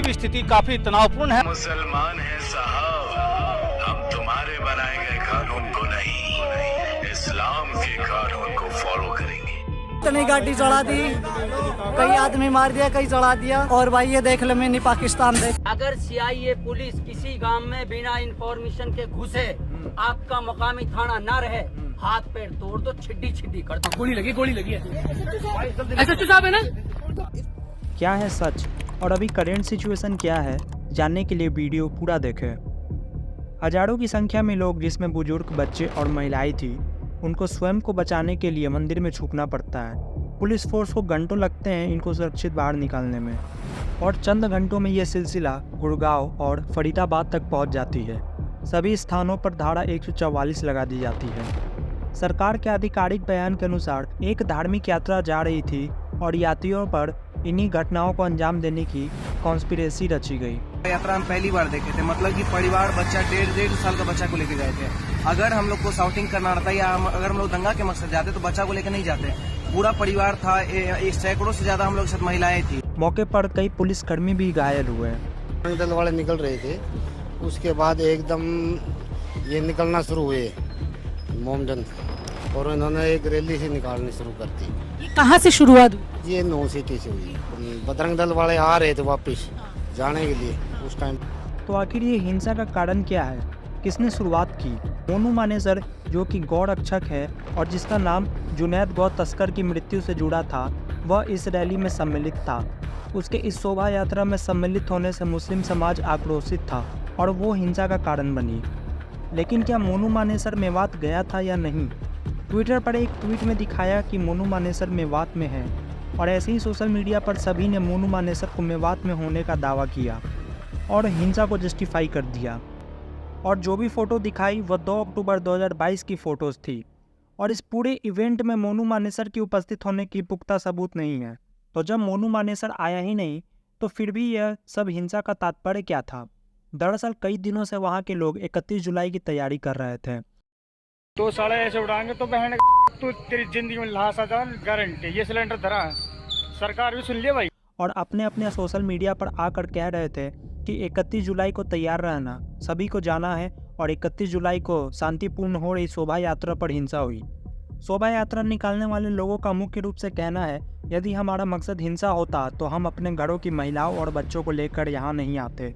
भी स्थिति काफी तनावपूर्ण है। मुसलमान है साहब, हम तुम्हारे बनाए गए कानून को नहीं, इस्लाम के कानून को फॉलो करेंगे। इतनी गाड़ी चढ़ा दी, कई आदमी मार दिया, कई चढ़ा दिया। और भाई ये देख ले, मैंने पाकिस्तान देख। अगर CIA पुलिस किसी गांव में बिना इंफॉर्मेशन के घुसे, आपका मुकामी थाना ना रहे, हाथ पैर तोड़ दो, छिड्डी छिड्डी कर दो। गोली लगी है। SHO साहब है ना। क्या है सच और अभी करेंट सिचुएशन क्या है, जानने के लिए वीडियो पूरा देखें। हजारों की संख्या में लोग, जिसमें बुजुर्ग, बच्चे और महिलाएं थी, उनको स्वयं को बचाने के लिए मंदिर में छुपना पड़ता है। पुलिस फोर्स को घंटों लगते हैं इनको सुरक्षित बाहर निकालने में, और चंद घंटों में यह सिलसिला गुड़गांव और फरीदाबाद तक पहुंच जाती है। सभी स्थानों पर धारा 144 लगा दी जाती है। सरकार के आधिकारिक बयान के अनुसार एक धार्मिक यात्रा जा रही थी और यात्रियों पर इन्हीं घटनाओं को अंजाम देने की कॉन्स्पिरेसी रची गई। यात्रा हम पहली बार देखे थे, मतलब कि परिवार, बच्चा, डेढ़ साल का बच्चा को लेके गए थे। अगर हम लोग को शाउटिंग करना रहता या अगर हम लोग दंगा के मकसद जाते तो बच्चा को लेकर नहीं जाते। पूरा परिवार था, सैकड़ों से ज्यादा हम लोग साथ महिलाएं थी। मौके पर कई पुलिसकर्मी भी घायल हुए हैं। दल वाले निकल रहे थे, उसके बाद एकदम ये निकलना शुरू हुए मोमडन, और इन्होंने एक रैली से निकालनी शुरू कर दी। कहाँ से शुरुआत? ये 9 सिटी से हुई। बजरंग दल वाले आ रहे थे वापस जाने के लिए उस टाइम। तो आखिर ये हिंसा का कारण क्या है, किसने शुरुआत की? मोनू मानेसर, जो कि गौ रक्षक है और जिसका नाम जुनैद गौ तस्कर की मृत्यु से जुड़ा था, वह इस रैली में सम्मिलित था। उसके इस शोभा यात्रा में सम्मिलित होने से मुस्लिम समाज आक्रोशित था और वो हिंसा का कारण बनी। लेकिन क्या मोनू मानेसर मेवात गया था या नहीं? ट्विटर पर एक ट्वीट में दिखाया कि मोनू मानेसर मेवात में है, और ऐसे ही सोशल मीडिया पर सभी ने मोनू मानेसर को मेवात में होने का दावा किया और हिंसा को जस्टिफाई कर दिया। और जो भी फ़ोटो दिखाई वह 2 अक्टूबर 2022 की फ़ोटोज़ थी, और इस पूरे इवेंट में मोनू मानेसर की उपस्थित होने की पुख्ता सबूत नहीं है। तो जब मोनू मानेसर आया ही नहीं, तो फिर भी यह सब हिंसा का तात्पर्य क्या था? दरअसल कई दिनों से वहाँ के लोग 31 जुलाई की तैयारी कर रहे थे। 2 साढ़े ऐसे उड़ाएंगे तो बहन तू तेरी जिंदगी में लाश आ जाए, गारंटी। ये सिलेंडर धरा है, सरकार भी सुन लिया भाई। और अपने अपने सोशल मीडिया पर आकर कह रहे थे कि 31 जुलाई को तैयार रहना, सभी को जाना है। और 31 जुलाई को शांतिपूर्ण हो रही शोभा यात्रा पर हिंसा हुई। शोभा यात्रा निकालने वाले लोगों का मुख्य रूप से कहना है, यदि हमारा मकसद हिंसा होता तो हम अपने घरों की महिलाओं और बच्चों को लेकर यहाँ नहीं आते।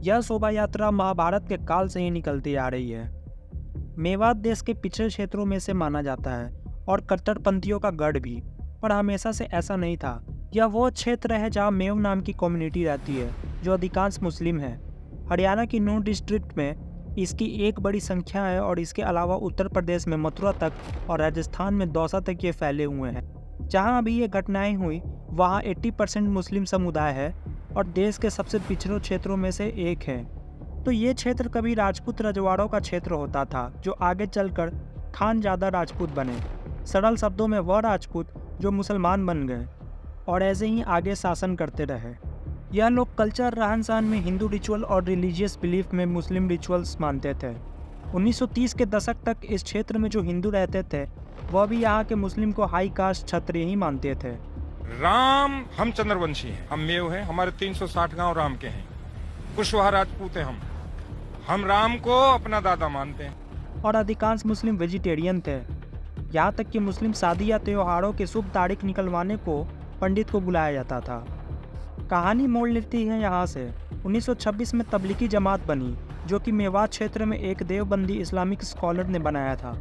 यह शोभा यात्रा महाभारत के काल से ही निकलती आ रही है। मेवात देश के पिछड़े क्षेत्रों में से माना जाता है और कट्टरपंथियों का गढ़ भी, पर हमेशा से ऐसा नहीं था। यह वो क्षेत्र है जहाँ मेव नाम की कम्युनिटी रहती है, जो अधिकांश मुस्लिम है। हरियाणा की नूंह डिस्ट्रिक्ट में इसकी एक बड़ी संख्या है, और इसके अलावा उत्तर प्रदेश में मथुरा तक और राजस्थान में दौसा तक ये फैले हुए हैं। जहाँ अभी ये घटनाएं हुई वहाँ 80% मुस्लिम समुदाय है और देश के सबसे पिछड़े क्षेत्रों में से एक है। तो ये क्षेत्र कभी राजपूत रजवाड़ों का क्षेत्र होता था, जो आगे चलकर खानजादा राजपूत बने। सरल शब्दों में वह राजपूत जो मुसलमान बन गए और ऐसे ही आगे शासन करते रहे। यह लोग कल्चर, रहन सहन में हिंदू रिचुअल और रिलीजियस बिलीफ में मुस्लिम रिचुअल्स मानते थे। 1930 के दशक तक इस क्षेत्र में जो हिंदू रहते थे वह भी यहाँ के मुस्लिम को हाई कास्ट क्षत्रिय ही मानते थे। राम, हम चंद्रवंशी हैं, हम मेव हैं, हमारे 360 गांव राम के हैं। कुशवाहा राजपूत हैं हम राम को अपना दादा मानते हैं। और अधिकांश मुस्लिम वेजिटेरियन थे। यहाँ तक कि मुस्लिम शादी या त्योहारों के शुभ तारीख निकलवाने को पंडित को बुलाया जाता था। कहानी मोड़ लेती है यहाँ से। 1926 में तबलीगी जमात बनी, जो कि मेवात क्षेत्र में एक देवबंदी इस्लामिक स्कॉलर ने बनाया था।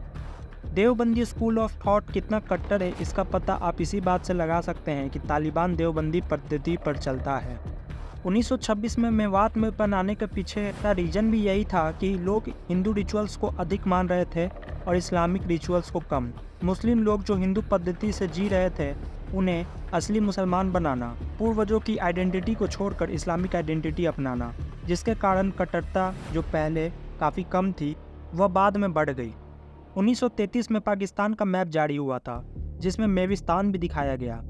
देवबंदी स्कूल ऑफ थॉट कितना कट्टर है इसका पता आप इसी बात से लगा सकते हैं कि तालिबान देवबंदी पद्धति पर चलता है। 1926 में मेवात में बनाने के पीछे का रीजन भी यही था कि लोग हिंदू रिचुअल्स को अधिक मान रहे थे और इस्लामिक रिचुअल्स को कम। मुस्लिम लोग जो हिंदू पद्धति से जी रहे थे उन्हें असली मुसलमान बनाना, पूर्वजों की आइडेंटिटी को छोड़कर इस्लामिक आइडेंटिटी अपनाना, जिसके कारण कट्टरता जो पहले काफ़ी कम थी वह बाद में बढ़ गई। 1933 में पाकिस्तान का मैप जारी हुआ था, जिसमें मेविस्तान भी दिखाया गया।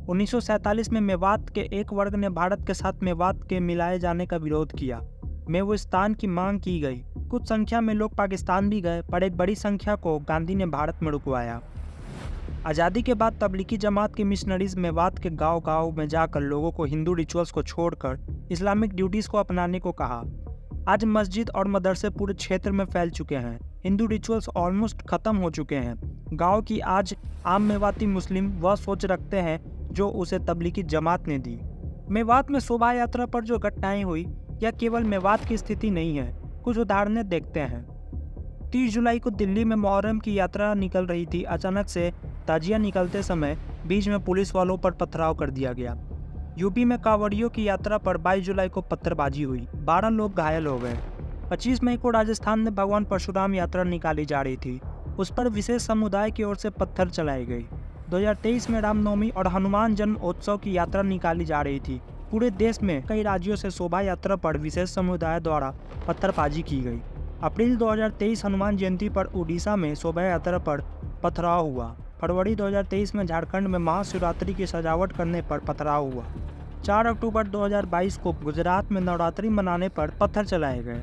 1947 में मेवात के एक वर्ग ने भारत के साथ मेवात के मिलाए जाने का विरोध किया। मेविस्तान की मांग की गई। कुछ संख्या में लोग पाकिस्तान भी गए, पर एक बड़ी संख्या को गांधी ने भारत में रुकवाया। आज़ादी के बाद तबलीगी जमात के मिशनरीज मेवात के गांव-गांव में जाकर लोगों को हिंदू रिचुअल्स को छोड़कर इस्लामिक ड्यूटीज़ को अपनाने को कहा। आज मस्जिद और मदरसे पूरे क्षेत्र में फैल चुके हैं। हिंदू रिचुअल्स ऑलमोस्ट ख़त्म हो चुके हैं। गांव की आज आम मेवाती मुस्लिम वह सोच रखते हैं जो उसे तबलीगी जमात ने दी। मेवात में शोभा यात्रा पर जो घटनाएं हुई यह केवल मेवात की स्थिति नहीं है। कुछ उदाहरणें देखते हैं। 30 जुलाई को दिल्ली में मुहर्रम की यात्रा निकल रही थी। अचानक से ताजिया निकलते समय बीच में पुलिस वालों पर पथराव कर दिया गया। यूपी में कांवड़ियों की यात्रा पर 22 जुलाई को पत्थरबाजी हुई, 12 लोग घायल हो गए। 25 मई को राजस्थान में भगवान परशुराम यात्रा निकाली जा रही थी, उस पर विशेष समुदाय की ओर से पत्थर चलाई गई। 2023 में रामनवमी और हनुमान जन्म उत्सव की यात्रा निकाली जा रही थी। पूरे देश में कई राज्यों से शोभा यात्रा पर विशेष समुदाय द्वारा पत्थरबाजी की गई। अप्रैल 2023 हनुमान जयंती पर उड़ीसा में शोभा यात्रा पर पथराव हुआ। फरवरी 2023 में झारखंड में महाशिवरात्रि की सजावट करने पर पथराव हुआ। 4 अक्टूबर 2022 को गुजरात में नवरात्रि मनाने पर पत्थर चलाए गए।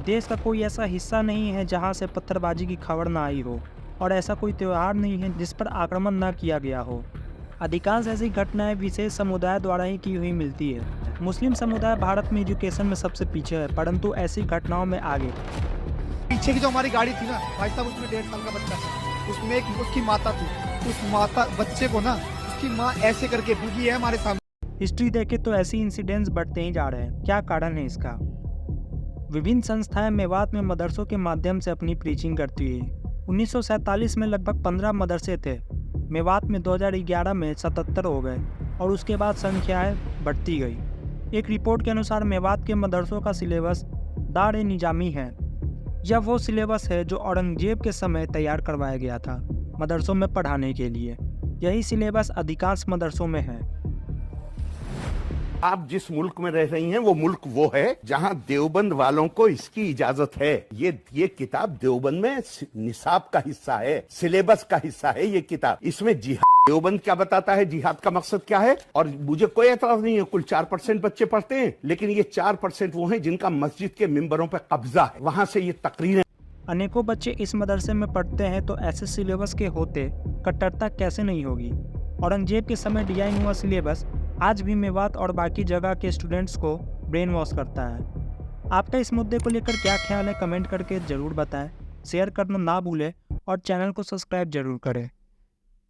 देश का कोई ऐसा हिस्सा नहीं है जहां से पत्थरबाजी की खबर न आई हो, और ऐसा कोई त्यौहार नहीं है जिस पर आक्रमण न किया गया हो। अधिकांश ऐसी घटनाएं विशेष समुदाय द्वारा ही की हुई मिलती है। मुस्लिम समुदाय भारत में एजुकेशन में सबसे पीछे है, परंतु ऐसी घटनाओं में आगे। पीछे की जो हमारी गाड़ी थी ना भाई साहब, उसमें 1.5 साल का बच्चा था, उसमें एक उसकी माता थी। उस माता बच्चे को ना उसकी माँ ऐसे करके भूगी है हमारे सामने। हिस्ट्री देखे तो ऐसी इंसिडेंट्स बढ़ते ही जा रहे हैं। क्या कारण है इसका? विभिन्न संस्थाएं मेवात में मदरसों के माध्यम से अपनी प्रीचिंग करती है। 1947 में लगभग 15 मदरसे थे। मेवात में 2011 में 77 हो गए और उसके बाद संख्याएं बढ़ती गई। एक रिपोर्ट के अनुसार मेवात के मदरसों का सिलेबस दार-ए-निजामी है। यह वो सिलेबस है जो औरंगजेब के समय तैयार करवाया गया था मदरसों में पढ़ाने के लिए। यही सिलेबस अधिकांश मदरसों में है। आप जिस मुल्क में रह रही हैं वो मुल्क वो है जहां देवबंद वालों को इसकी इजाजत है। ये किताब देवबंद में निसाब का हिस्सा है, सिलेबस का हिस्सा है ये किताब। इसमें जिहाद देवबंद क्या बताता है, जिहाद का मकसद क्या है, और मुझे कोई एतराज नहीं है। कुल 4% बच्चे पढ़ते हैं, लेकिन ये 4% वो हैं जिनका मस्जिद के मिंबरों पर कब्जा है, वहां से ये तकरीरें। अनेकों बच्चे इस मदरसे में पढ़ते हैं, तो ऐसे सिलेबस के होते कट्टरता कैसे नहीं होगी? औरंगजेब के समय डिजाइन हुआ सिलेबस आज भी मेवात और बाकी जगह के स्टूडेंट्स को ब्रेन वॉश करता है। आपका इस मुद्दे को लेकर क्या ख्याल है, कमेंट करके ज़रूर बताएं। शेयर करना ना भूलें और चैनल को सब्सक्राइब जरूर करें।